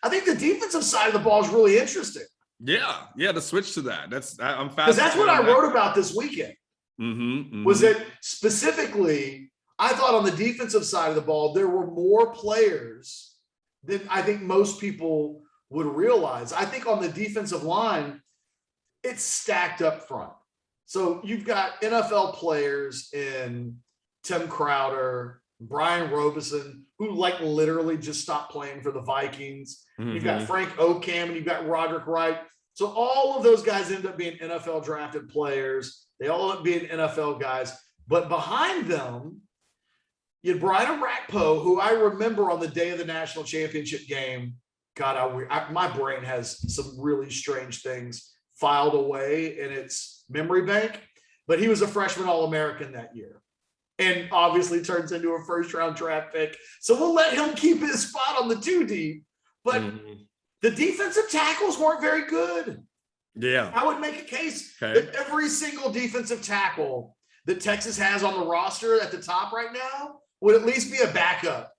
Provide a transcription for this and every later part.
I think the defensive side of the ball is really interesting. Yeah, to switch to that. I'm fascinated. Because that's what I wrote about this weekend. Was that specifically, I thought on the defensive side of the ball, there were more players than I think most people would realize. I think on the defensive line, it's stacked up front. So you've got NFL players in Tim Crowder, Brian Robeson, who like literally just stopped playing for the Vikings. You've got Frank Okam and you've got Roderick Wright. So all of those guys end up being NFL drafted players. They all end up being NFL guys. But behind them, you had Brian Orakpo, who I remember on the day of the national championship game. God, my brain has some really strange things filed away in its memory bank. But he was a freshman All-American that year. And obviously turns into a first-round draft pick. So we'll let him keep his spot on the 2 deep. But the defensive tackles weren't very good. Yeah. I would make a case that every single defensive tackle that Texas has on the roster at the top right now would at least be a backup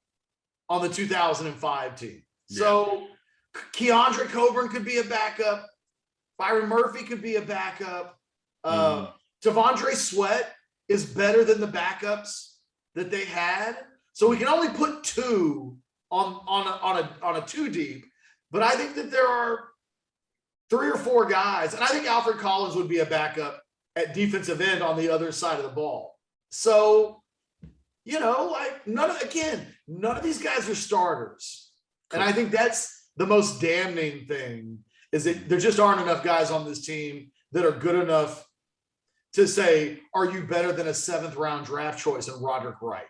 on the 2005 team. Yeah. So Keandre Coburn could be a backup. Byron Murphy could be a backup. T'Vondre Sweat is better than the backups that they had. So we can only put 2 on a 2 deep. But I think that there are 3 or 4 guys, and I think Alfred Collins would be a backup at defensive end on the other side of the ball. So, like none of these guys are starters. And I think that's the most damning thing, is that there just aren't enough guys on this team that are good enough to say, are you better than a 7th round draft choice in Roderick Wright?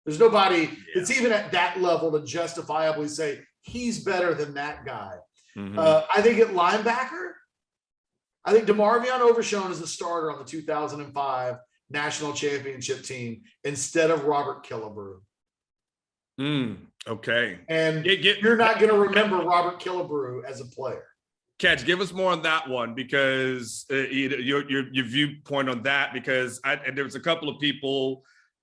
There's nobody that's even at that level to justifiably say he's better than that guy. I think at linebacker, I think DeMarvion Overshown is the starter on the 2005 National Championship team instead of Robert Killebrew. Okay. And you're not going to remember Robert Killebrew as a player. Ketch, give us more on that one, because your viewpoint on that, because there was a couple of people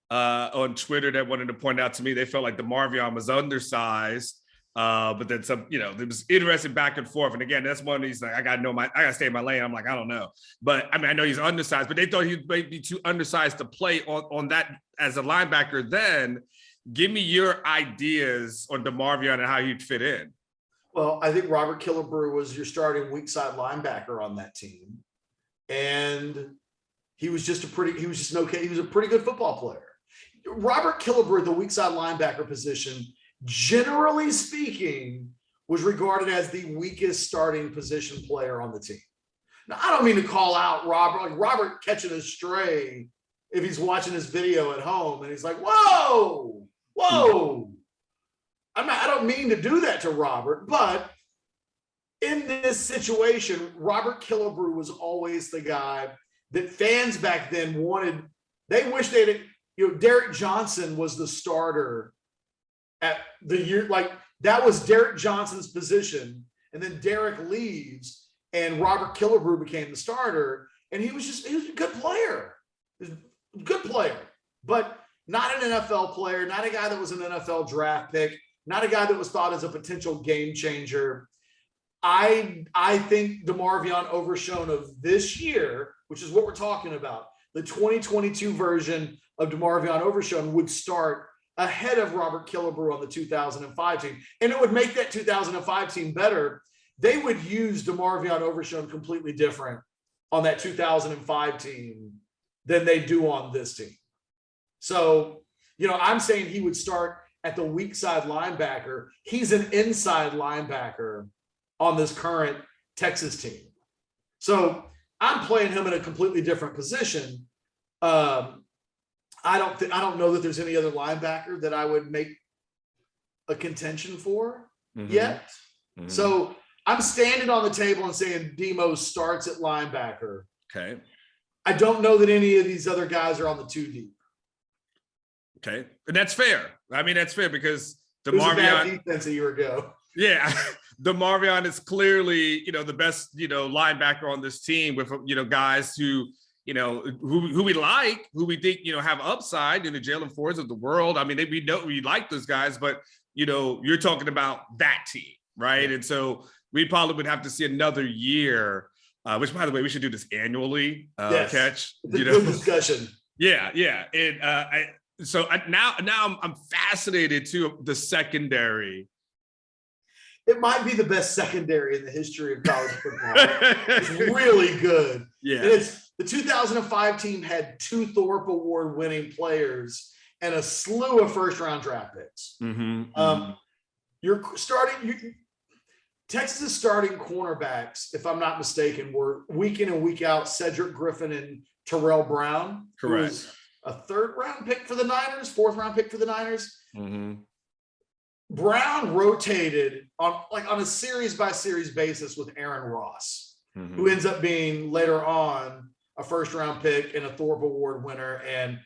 on Twitter that wanted to point out to me they felt like DeMarvion was undersized, but then some, there was interesting back and forth. And again, that's one of these, like, I gotta stay in my lane. I'm like, I don't know, but I mean, I know he's undersized, but they thought he might be too undersized to play on that as a linebacker. Then give me your ideas on DeMarvion and how he'd fit in. Well, I think Robert Killebrew was your starting weak side linebacker on that team. And he was a pretty good football player. Robert Killebrew, the weak side linebacker position, generally speaking, was regarded as the weakest starting position player on the team. Now, I don't mean to call out Robert catching a stray if he's watching this video at home and he's like, whoa. I don't mean to do that to Robert, but in this situation, Robert Killebrew was always the guy that fans back then wanted. They wish Derek Johnson was the starter at the year. Like, that was Derek Johnson's position. And then Derek leaves and Robert Killebrew became the starter. And he was a good player. Good player, but not an NFL player, not a guy that was an NFL draft pick, not a guy that was thought as a potential game changer. I think DeMarvion Overshown of this year, which is what we're talking about, the 2022 version of DeMarvion Overshown, would start ahead of Robert Killebrew on the 2005 team. And it would make that 2005 team better. They would use DeMarvion Overshown completely different on that 2005 team than they do on this team. So, I'm saying he would start at the weak side linebacker. He's an inside linebacker on this current Texas team. So I'm playing him in a completely different position. I don't know that there's any other linebacker that I would make a contention for yet. So I'm standing on the table and saying Demo starts at linebacker. Okay. I don't know that any of these other guys are on the 2 deep. Okay. And that's fair. I mean, that's fair because DeMarvion defense a year ago. Yeah. DeMarvion is clearly, the best, linebacker on this team with, guys who, who we like, who we think, have upside in the Jalen Fords of the world. I mean, we like those guys, but, you're talking about that team. right? And so we probably would have to see another year, which, by the way, we should do this annually. Yes. Catch, you know, good discussion. Yeah. And now I'm fascinated to the secondary. It might be the best secondary in the history of college football. It's really good. Yeah. And it's the 2005 team had 2 Thorpe Award winning players and a slew of first-round draft picks. You're starting. Texas' starting cornerbacks, if I'm not mistaken, were week in and week out Cedric Griffin and Terrell Brown. Correct. Who was a 3rd-round pick for the Niners, 4th-round pick for the Niners. Brown rotated on a series by series basis with Aaron Ross, who ends up being later on a 1st-round pick and a Thorpe Award winner. And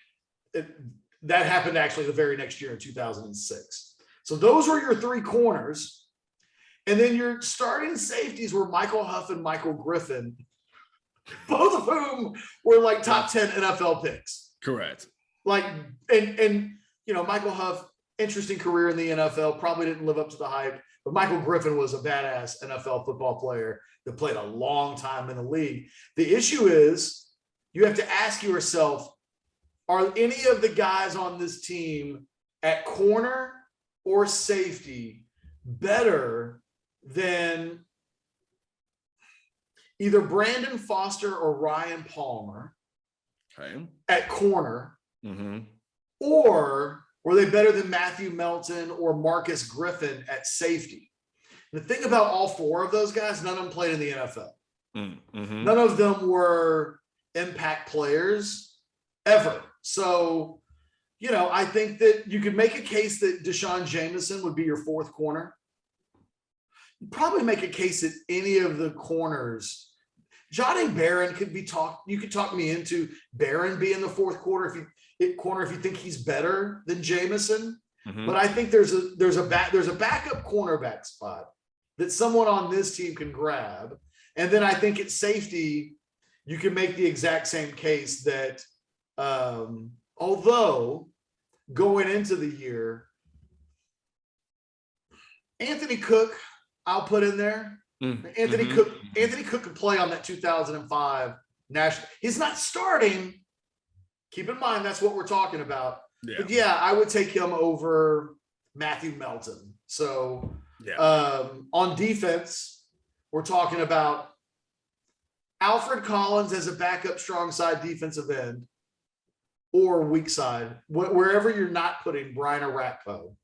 that happened actually the very next year in 2006. So those were your 3 corners. And then your starting safeties were Michael Huff and Michael Griffin, both of whom were like top 10 NFL picks. Correct. And Michael Huff, interesting career in the NFL, probably didn't live up to the hype, but Michael Griffin was a badass NFL football player that played a long time in the league. The issue is you have to ask yourself, are any of the guys on this team at corner or safety better than either Brandon Foster or Ryan Palmer at corner, or were they better than Matthew Melton or Marcus Griffin at safety? The thing about all 4 of those guys, none of them played in the NFL. None of them were impact players ever. So, I think that you could make a case that Deshaun Jameson would be your 4th corner. You'd probably make a case that any of the corners, Johnny Barron could be talked. You could talk me into Barron being the 4th corner if you think he's better than Jameson. But I think there's a backup cornerback spot that someone on this team can grab. And then I think at safety, you can make the exact same case that although going into the year, Anthony Cook, I'll put in there. Anthony Cook could play on that 2005 national. He's not starting. Keep in mind, that's what we're talking about. Yeah. But yeah, I would take him over Matthew Melton. So on defense, we're talking about Alfred Collins as a backup strong side defensive end or weak side, wherever you're not putting Brian Orakpo.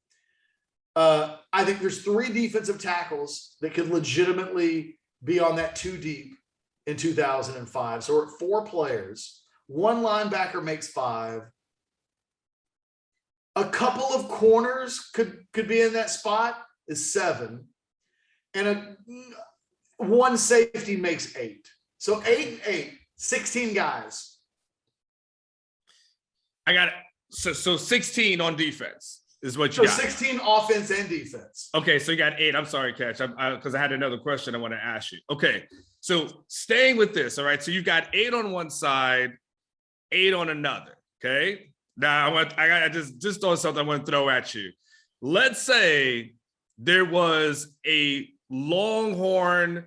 I think there's 3 defensive tackles that could legitimately be on that 2 deep in 2005. So we're at 4 players. 1 linebacker makes 5. A couple of corners could be in that spot is 7. And 1 safety makes 8. So 8 and 8, 16 guys. I got it. So 16 on defense is what you got. 16 offense and defense. Okay, so you got 8. I'm sorry, Catch, because I had another question I want to ask you. Okay, so staying with this, all right. So you got 8 on one side, 8 on another. Okay. Now I got just throw something I want to throw at you. Let's say there was a Longhorn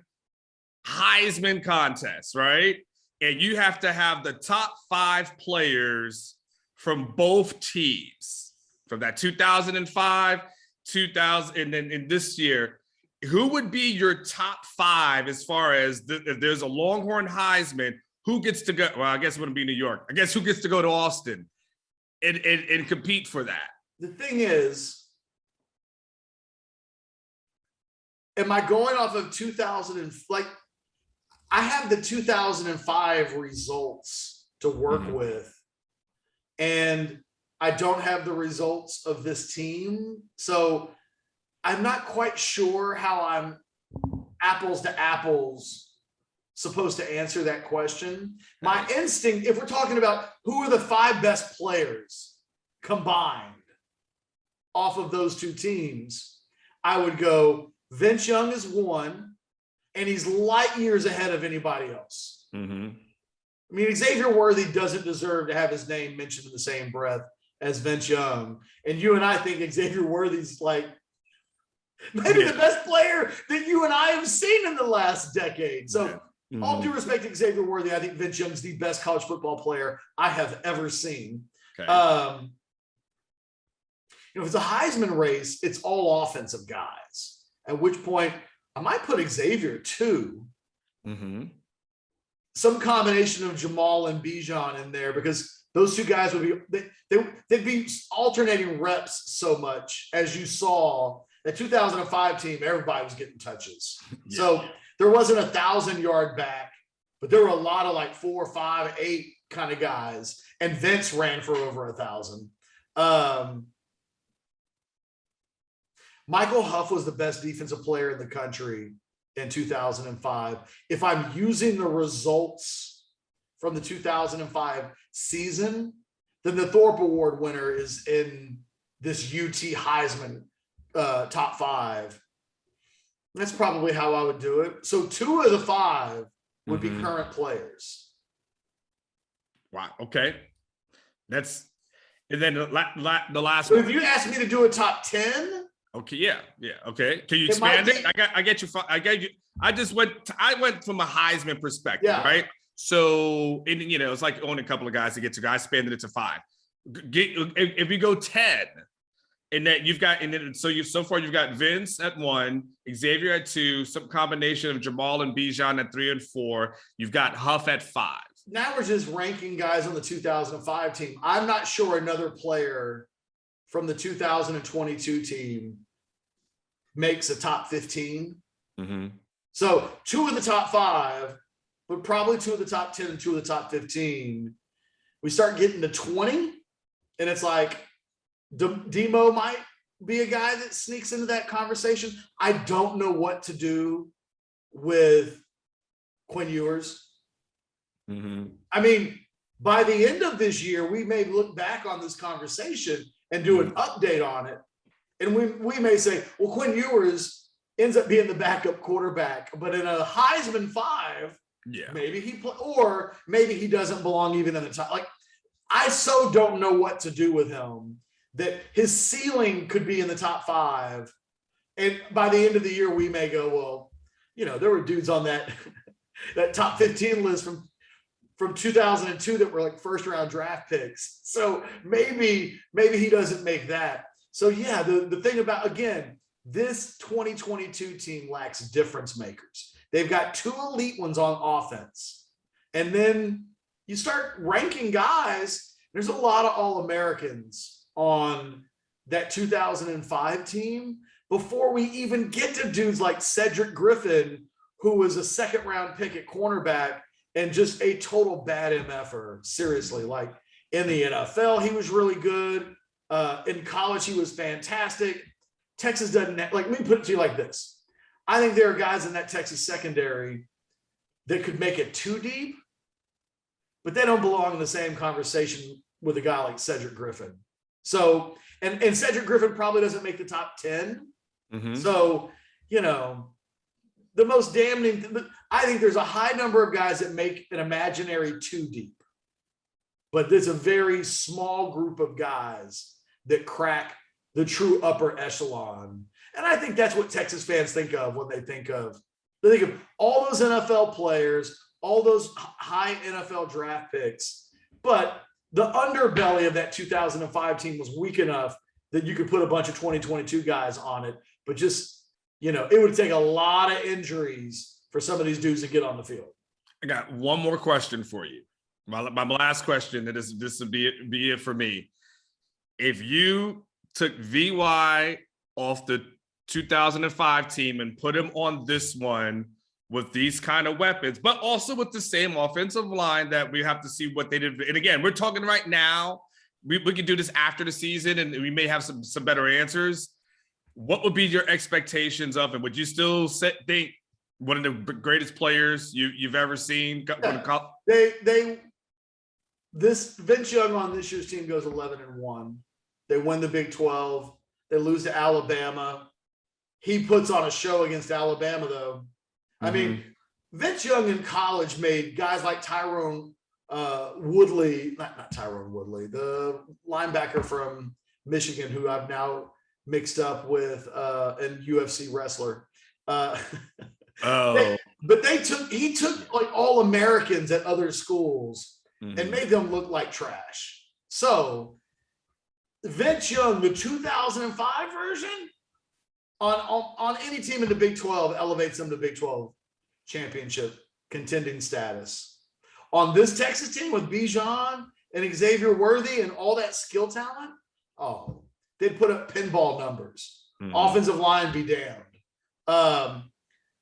Heisman contest, right? And you have to have the top 5 players from both teams from that 2005, 2000, and then in this year. Who would be your top 5 as far as if there's a Longhorn Heisman? Who gets to go? Well, I guess it wouldn't be New York. I guess who gets to go to Austin and compete for that? The thing is, am I going off of 2000 I have the 2005 results to work with, and I don't have the results of this team. So I'm not quite sure how I'm apples to apples supposed to answer that question. My instinct, if we're talking about who are the 5 best players combined off of those 2 teams, I would go Vince Young is 1, and he's light years ahead of anybody else. I mean, Xavier Worthy doesn't deserve to have his name mentioned in the same breath as Vince Young. And you and I think Xavier Worthy's like Maybe the best player that you and I have seen in the last decade. So all due respect to Xavier Worthy, I think Vince Young's the best college football player I have ever seen. Okay. If it's a Heisman race, it's all offensive guys. At which point I might put Xavier 2. Some combination of Jamal and Bijan in there, because those two guys would be they'd be alternating reps so much. As you saw, that 2005 team, everybody was getting touches. Yeah. So there wasn't a 1,000-yard back, but there were a lot of like 4, 5, 8 kind of guys. And Vince ran for over 1,000. Michael Huff was the best defensive player in the country in 2005. If I'm using the results from the 2005 season, then the Thorpe Award winner is in this UT Heisman top 5. That's probably how I would do it. So 2 of the 5 would be current players. Wow. Okay. And then the last so one. If you asked me to do a top 10. Okay. Yeah. Okay. Can you expand it? I get you. I went from a Heisman perspective, right? So, it's like only a couple of guys to get to. I expanded it to 5. If you go 10, and that you've got, so far you've got Vince at 1, Xavier at 2, some combination of Jamal and Bijan at 3 and 4. You've got Huff at 5. Now we're just ranking guys on the 2005 team. I'm not sure another player from the 2022 team makes a top 15. So 2 of the top 5, but probably 2 of the top 10 and 2 of the top 15. We start getting to 20, and it's like Demo might be a guy that sneaks into that conversation. I don't know what to do with Quinn Ewers. I mean, by the end of this year, we may look back on this conversation and do an update on it. And we may say, well, Quinn Ewers ends up being the backup quarterback, but in a Heisman 5, maybe or maybe he doesn't belong even in the top. Like, I so don't know what to do with him that his ceiling could be in the top 5. And by the end of the year, we may go, well, there were dudes on that top 15 list from 2002 that were like first round draft picks. So maybe he doesn't make that. So yeah, the thing about, again, this 2022 team lacks difference makers. They've got 2 elite ones on offense. And then you start ranking guys, there's a lot of All-Americans on that 2005 team before we even get to dudes like Cedric Griffin, who was a 2nd round pick at cornerback and just a total bad MFer. Seriously, like in the NFL, he was really good. In college, he was fantastic. Texas doesn't, let me put it to you like this. I think there are guys in that Texas secondary that could make it too deep, but they don't belong in the same conversation with a guy like Cedric Griffin. So, and Cedric Griffin probably doesn't make the top 10. So, the most damning, I think there's a high number of guys that make an imaginary too deep, but there's a very small group of guys that crack the true upper echelon. And I think that's what Texas fans think of when they think of all those NFL players, all those high NFL draft picks. But the underbelly of that 2005 team was weak enough that you could put a bunch of 2022 guys on it. But just, it would take a lot of injuries for some of these dudes to get on the field. I got one more question for you. My last question, that is, this would be it for me. If you took VY off the 2005 team and put him on this one with these kind of weapons, but also with the same offensive line that we have to see what they did. And again, we're talking right now. We can do this after the season, and we may have some better answers. What would be your expectations of him? Would you still think one of the greatest players you've ever seen? This Vince Young on this year's team goes 11-1. They win the Big 12. They lose to Alabama. He puts on a show against Alabama, though. I mean, Vince Young in college made guys like Tyrone Woodley, not Tyrone Woodley, the linebacker from Michigan, who I've now mixed up with an UFC wrestler. Oh, But he took like all Americans at other schools and made them look like trash. So Vince Young, the 2005 version, on any team in the Big 12 elevates them to Big 12 championship contending status. On this Texas team with Bijan and Xavier Worthy and all that skill talent, they'd put up pinball numbers. Offensive line be damned.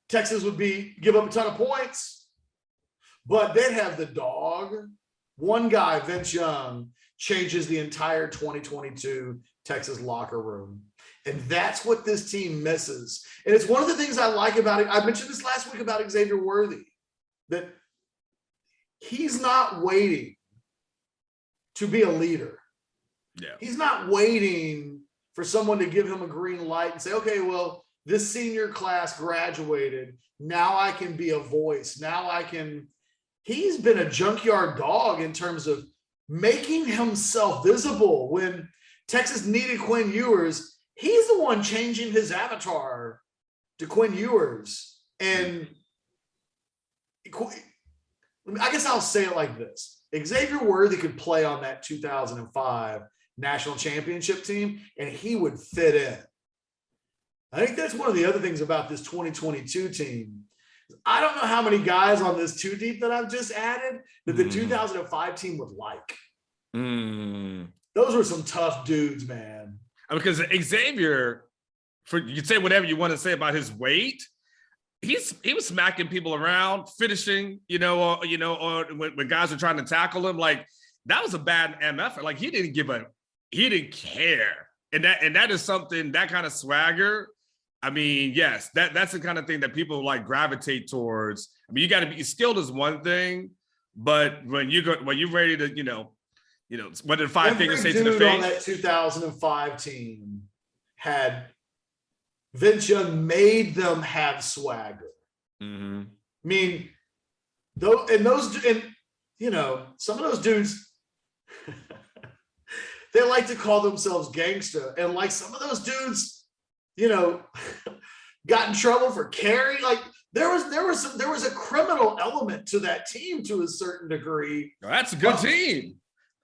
Texas would give up a ton of points, but they'd have the dog. One guy, Vince Young, changes the entire 2022 Texas locker room. And that's what this team misses. And it's one of the things I like about it. I mentioned this last week about Xavier Worthy, that he's not waiting to be a leader. Yeah. He's not waiting for someone to give him a green light and say, okay, well, this senior class graduated. Now I can be a voice. He's been a junkyard dog in terms of making himself visible. When Texas needed Quinn Ewers, he's the one changing his avatar to Quinn Ewers. And I guess I'll say it like this. Xavier Worthy could play on that 2005 National Championship team, and he would fit in. I think that's one of the other things about this 2022 team. I don't know how many guys on this two deep that I've just added that the 2005 team would like. Those were some tough dudes, man. Because Xavier, you can say whatever you want to say about his weight, he was smacking people around, finishing, when guys were trying to tackle him. Like, that was a bad MF. Like, he didn't care. And that is something, that kind of swagger. I mean, yes, that's the kind of thing that people like gravitate towards. I mean, you got to be skilled is one thing, but when you're ready to, what did five fingers say to the face? On that 2005 team had Vince Young made them have swagger. I mean, some of those dudes, they like to call themselves gangster, and like some of those dudes, got in trouble for carrying. Like there was a criminal element to that team to a certain degree. That's a good team.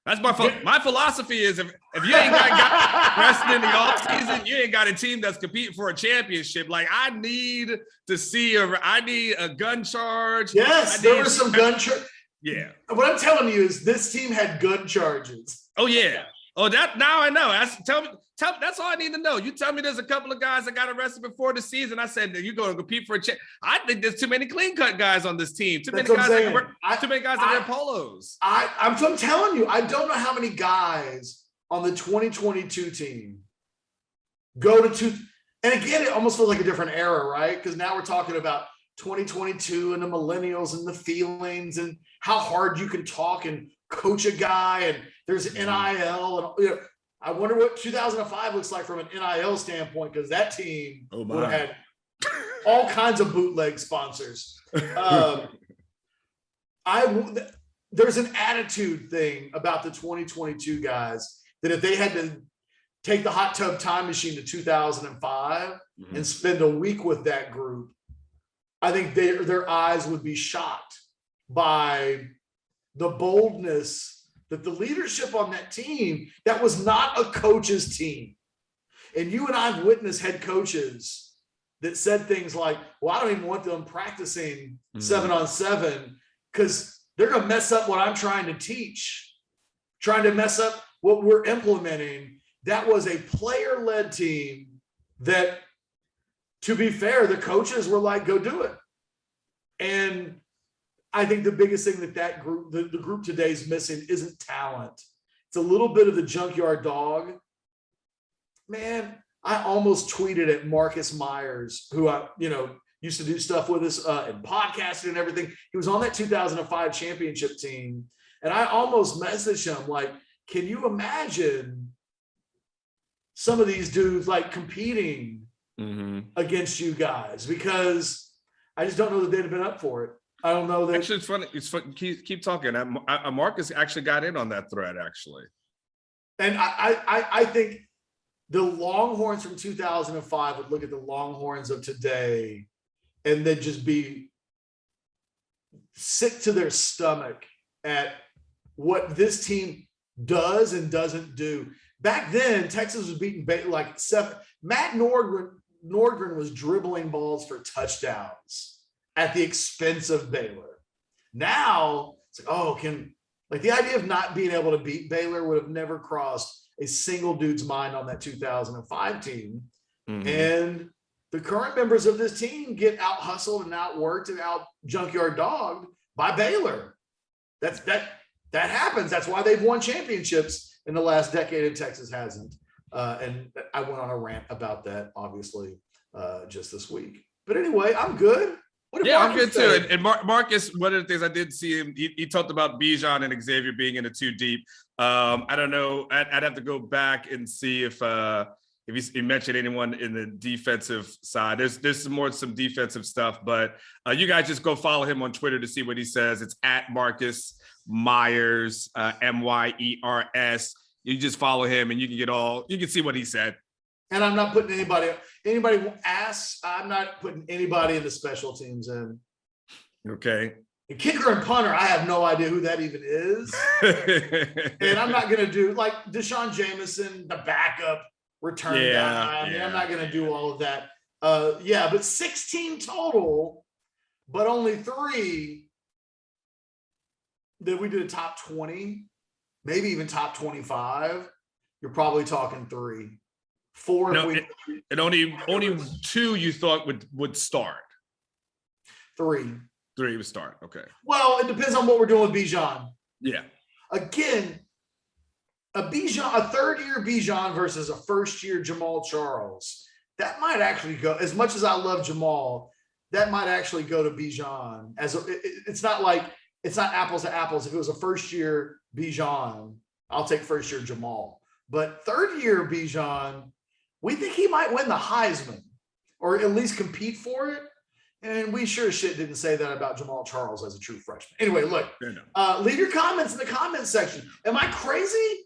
That's my philosophy is if you ain't got resting in the offseason, you ain't got a team that's competing for a championship. Like, I need to see I need a gun charge. Yes, there were some gun charges. Yeah. What I'm telling you is this team had gun charges. Oh yeah. Oh, that now I know. Tell me, that's all I need to know. You tell me there's a couple of guys that got arrested before the season. I said, you're going to compete for a champ. I think there's too many clean cut guys on this team. Too many guys that wear polos. I'm telling you, I don't know how many guys on the 2022 team go to and again, it almost feels like a different era, right? Because now we're talking about 2022 and the millennials and the feelings and how hard you can talk and coach a guy, and there's NIL, and I wonder what 2005 looks like from an NIL standpoint, because that team would have had all kinds of bootleg sponsors. There's an attitude thing about the 2022 guys that if they had to take the hot tub time machine to 2005 and spend a week with that group, I think their eyes would be shocked by the boldness that the leadership on that team, that was not a coach's team. And you and I have witnessed head coaches that said things like, well, I don't even want them practicing 7-on-7 because they're going to mess up what I'm trying to teach, trying to mess up what we're implementing. That was a player-led team that, to be fair, the coaches were like, go do it. And I think the biggest thing that group, the group today is missing isn't talent. It's a little bit of the junkyard dog. Man, I almost tweeted at Marcus Myers, who used to do stuff with us and podcasting and everything. He was on that 2005 championship team. And I almost messaged him like, can you imagine some of these dudes like competing against you guys? Because I just don't know that they'd have been up for it. I don't know that. Actually, it's funny. It's fun. Keep talking. Marcus actually got in on that thread, actually. And I think the Longhorns from 2005 would look at the Longhorns of today and then just be sick to their stomach at what this team does and doesn't do. Back then, Texas was beating like 7. Matt Nordgren was dribbling balls for touchdowns at the expense of Baylor. Now, it's like, the idea of not being able to beat Baylor would have never crossed a single dude's mind on that 2005 team. Mm-hmm. And the current members of this team get out hustled and outworked and out junkyard dogged by Baylor. That happens. That's why they've won championships in the last decade and Texas hasn't. And I went on a rant about that, obviously, just this week. But anyway, I'm good. I'm good too. And Marcus, one of the things I did see him, he talked about Bijan and Xavier being in the 2 deep. I don't know. I'd have to go back and see if he mentioned anyone in the defensive side. There's some defensive stuff, but you guys just go follow him on Twitter to see what he says. It's at Marcus Myers, Myers. You just follow him and you can see what he said. And I'm not putting anybody asks, I'm not putting anybody in the special teams in. Okay. The kicker and punter, I have no idea who that even is. And I'm not going to do like Deshaun Jameson, the backup return guy. I'm not going to do all of that. But 16 total, but only 3 that we did a top 20, maybe even top 25. You're probably talking 3. 4. No, and only 2 you thought would start. 3. 3 would start. Okay. Well, it depends on what we're doing with Bijan. Yeah. Again, a 3rd-year Bijan versus a 1st-year Jamal Charles. That might actually go, as much as I love Jamal, that might actually go to Bijan. It's not apples to apples. If it was a 1st-year Bijan, I'll take 1st-year Jamal. But 3rd-year Bijan, we think he might win the Heisman or at least compete for it. And we sure as shit didn't say that about Jamal Charles as a true freshman. Anyway, look, leave your comments in the comments section. Am I crazy?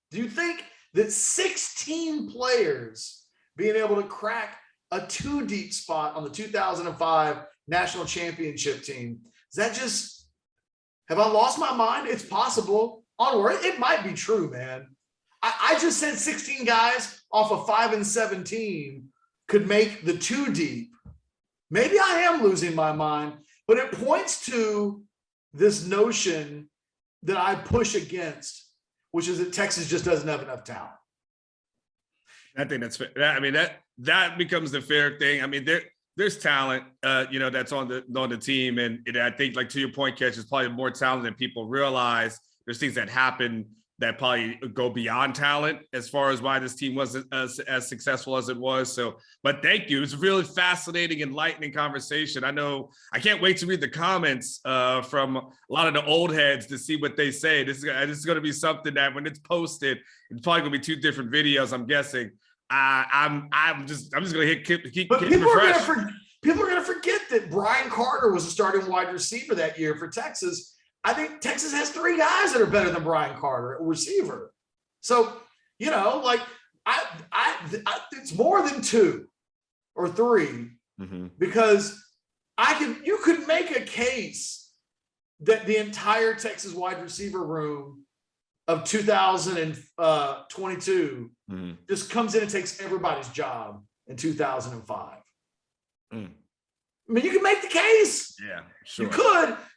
Do you think that 16 players being able to crack a 2 deep spot on the 2005 National Championship team, have I lost my mind? It's possible. Onward, it might be true, man. I just said 16 guys off a 5-17 could make the 2 deep. Maybe I am losing my mind, but it points to this notion that I push against, which is that Texas just doesn't have enough talent. I think that's fair. I mean, that becomes the fair thing. I mean, there's talent, that's on the team, and I think, like to your point, Ketch, is probably more talent than people realize. There's things that happen that probably go beyond talent as far as why this team wasn't as successful as it was. So, but thank you. It's a really fascinating, enlightening conversation. I can't wait to read the comments from a lot of the old heads to see what they say. This is going to be something that when it's posted, it's probably going to be 2 different videos, I'm guessing. I'm just going to keep people fresh. People are going to forget that Brian Carter was a starting wide receiver that year for Texas. I think Texas has 3 guys that are better than Brian Carter at receiver. So, it's more than 2 or 3 because you could make a case that the entire Texas wide receiver room of 2022 just comes in and takes everybody's job in 2005. I mean, you can make the case. Yeah, sure.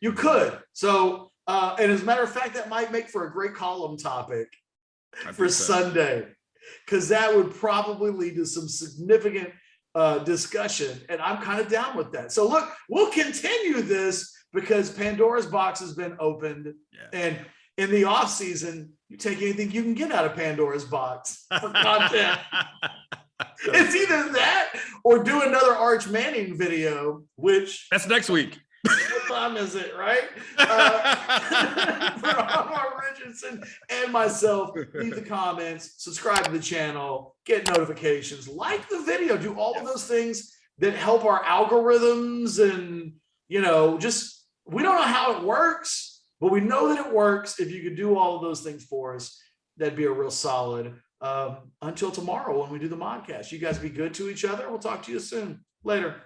You could. So, and as a matter of fact, that might make for a great column topic for Sunday, because that would probably lead to some significant discussion. And I'm kind of down with that. So look, we'll continue this because Pandora's box has been opened. Yeah. And in the off season, you take anything you can get out of Pandora's box for content. It's either that or do another Arch Manning video, which that's next week. What time is it, right? For Anwar, Richardson, and myself, leave the comments, subscribe to the channel, get notifications, like the video, do all of those things that help our algorithms. And, we don't know how it works, but we know that it works if you could do all of those things for us. that'd be a real solid. Until tomorrow when we do the podcast, you guys be good to each other. We'll talk to you soon. Later.